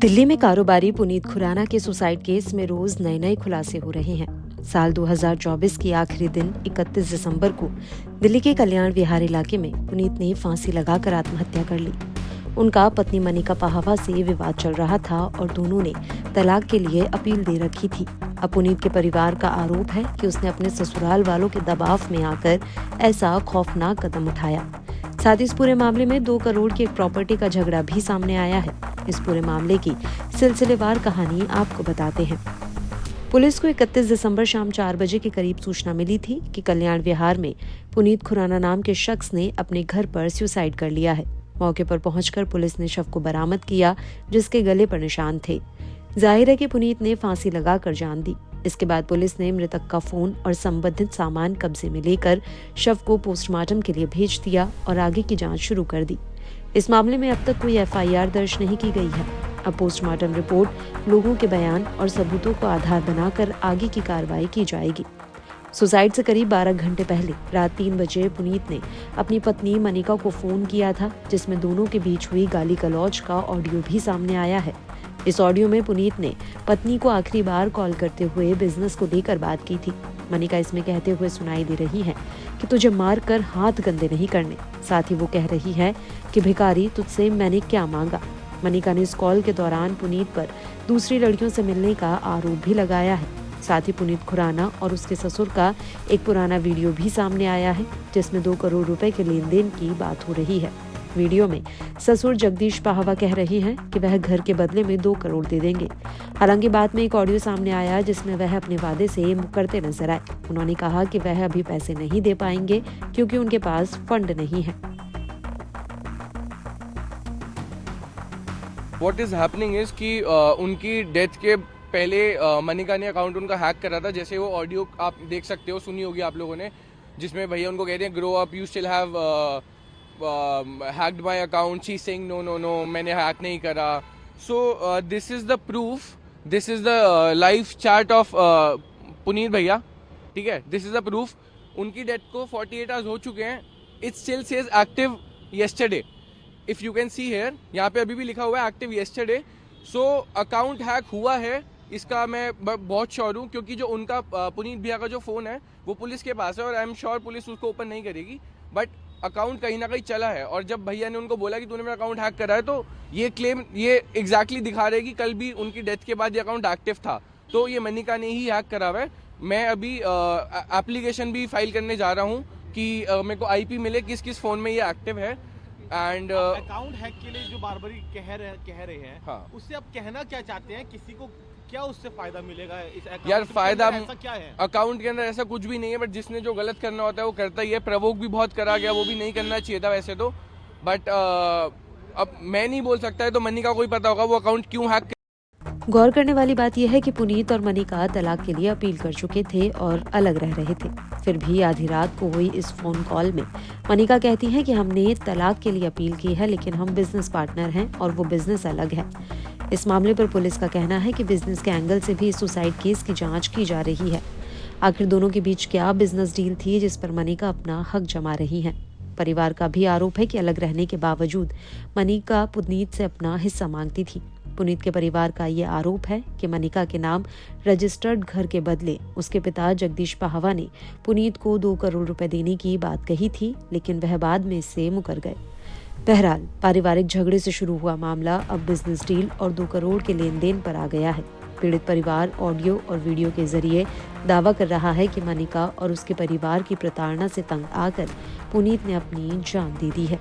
दिल्ली में कारोबारी पुनीत खुराना के सुसाइड केस में रोज नए नए खुलासे हो रहे हैं। साल 2024 की आखिरी दिन 31 दिसंबर को दिल्ली के कल्याण विहार इलाके में पुनीत ने फांसी लगाकर आत्महत्या कर ली। उनका पत्नी मनिका पाहवा से विवाद चल रहा था और दोनों ने तलाक के लिए अपील दे रखी थी। अब पुनीत के परिवार का आरोप है कि उसने अपने ससुराल वालों के दबाव में आकर ऐसा खौफनाक कदम उठाया। साथ ही इस पूरे मामले में 2 करोड़ की एक प्रॉपर्टी का झगड़ा भी सामने आया है। इस पूरे मामले की सिलसिलेवार कहानी आपको बताते हैं। पुलिस को 31 दिसंबर शाम 4 बजे के करीब सूचना मिली थी कि कल्याण विहार में पुनीत खुराना नाम के शख्स ने अपने घर पर सुसाइड कर लिया है। मौके पर पहुंचकर पुलिस ने शव को बरामद किया, जिसके गले पर निशान थे। जाहिर है कि पुनीत ने फांसी लगाकर जान दी। इसके बाद पुलिस ने मृतक का फोन और संबंधित सामान कब्जे में लेकर शव को पोस्टमार्टम के लिए भेज दिया और आगे की जांच शुरू कर दी। इस मामले में अब तक कोई एफआईआर दर्ज नहीं की गई है। अब पोस्टमार्टम रिपोर्ट, लोगों के बयान और सबूतों को आधार बनाकर आगे की कार्रवाई की जाएगी। सुसाइड से करीब 12 घंटे पहले रात 3 बजे पुनीत ने अपनी पत्नी मनिका को फोन किया था, जिसमें दोनों के बीच हुई गाली गलौज का ऑडियो भी सामने आया है। इस ऑडियो में पुनीत ने पत्नी को आखिरी बार कॉल करते हुए बिजनेस को लेकर बात की थी। मनिका इसमें कहते हुए सुनाई दे रही है कि तुझे मार कर हाथ गंदे नहीं करने। साथ ही वो कह रही है कि भिखारी, तुझसे मैंने क्या मांगा। मनिका ने इस कॉल के दौरान पुनीत पर दूसरी लड़कियों से मिलने का आरोप भी लगाया है। साथ ही पुनीत खुराना और उसके ससुर का एक पुराना वीडियो भी सामने आया है, जिसमें 2 करोड़ रुपए के लेन देन की बात हो रही है। वीडियो में ससुर जगदीश पाहवा कह रही हैं कि वह घर के बदले में 2 करोड़ दे देंगे। हालांकि बाद में एक ऑडियो सामने आया जिसमें वह अपने वादे से मुकरते नजर आए। उन्होंने कहा कि वह अभी पैसे नहीं दे पाएंगे क्योंकि उनके पास फंड नहीं है। What is happening is कि उनकी डेथ के पहले मनिका ने अकाउंट उनका हैक करा था। जैसे वो ऑडियो आप देख सकते हो, सुनी होगी आप लोगों ने, जिसमें भैया उनको कहते हैं grow up, you still have hacked my account. She saying no no no, मैंने हैक नहीं करा। So this is the proof, this is the live chat of Puneet भैया, ठीक है। This is the proof. उनकी डेथ को 48 आवर्स हो चुके हैं। It still says active yesterday. If you can see here, यहाँ पे अभी भी लिखा हुआ है active yesterday. So account hack हुआ है, इसका मैं बहुत श्योर हूँ, क्योंकि जो उनका पुनीत भैया का जो फोन है वो पुलिस के पास है और आई एम श्योर पुलिस उसको ओपन नहीं करेगी। बट अकाउंट कहीं ना कहीं चला है और जब भैया ने उनको बोला कि तूने मेरा अकाउंट हैक करा है, तो ये क्लेम ये एग्जैक्टली दिखा रहे कि कल भी उनकी डेथ के बाद ये अकाउंट एक्टिव था। तो ये मनिका ने ही हैक करा हुआ है। मैं अभी एप्लीकेशन भी फाइल करने जा रहा हूँ कि मेरे को आईपी मिले किस किस फोन में ये एक्टिव है। एंड अकाउंट हैक के लिए जो बार-बार कह रहे हैं, हाँ, उससे आप कहना क्या चाहते हैं? किसी को क्या उससे फायदा मिलेगा? इस अकाउंट यार फायदा ऐसा क्या है? अकाउंट के अंदर ऐसा कुछ भी नहीं है, बट जिसने जो गलत करना होता है वो करता ही है। प्रवोक भी बहुत करा गया, वो भी नहीं करना चाहिए था वैसे तो। बट अब मैं नहीं बोल सकता है, तो मनिका को ही पता होगा वो अकाउंट क्यों हैक। गौर करने वाली बात यह है कि पुनीत और मनिका तलाक के लिए अपील कर चुके थे और अलग रह रहे थे। फिर भी आधी रात को हुई इस फोन कॉल में मनिका कहती है कि हमने तलाक के लिए अपील की है, लेकिन हम बिजनेस पार्टनर हैं और वो बिजनेस अलग है। इस मामले पर पुलिस का कहना है कि बिजनेस के एंगल से भी सुसाइड केस की जांच की जा रही है। आखिर दोनों के बीच क्या बिजनेस डील थी जिस पर मनिका अपना हक जमा रही है। परिवार का भी आरोप है कि अलग रहने के बावजूद मनिका पुनीत से अपना हिस्सा मांगती थी। पुनीत के परिवार का ये आरोप है कि मनिका के नाम रजिस्टर्ड घर के बदले उसके पिता जगदीश पाहवा ने पुनीत को 2 करोड़ रुपए देने की बात कही थी, लेकिन वह बाद में इससे मुकर गए। बहरहाल, पारिवारिक झगड़े से शुरू हुआ मामला अब बिजनेस डील और 2 करोड़ के लेन देन पर आ गया है। पीड़ित परिवार ऑडियो और वीडियो के जरिए दावा कर रहा है कि मनिका और उसके परिवार की प्रताड़ना से तंग आकर पुनीत ने अपनी जान दे दी है।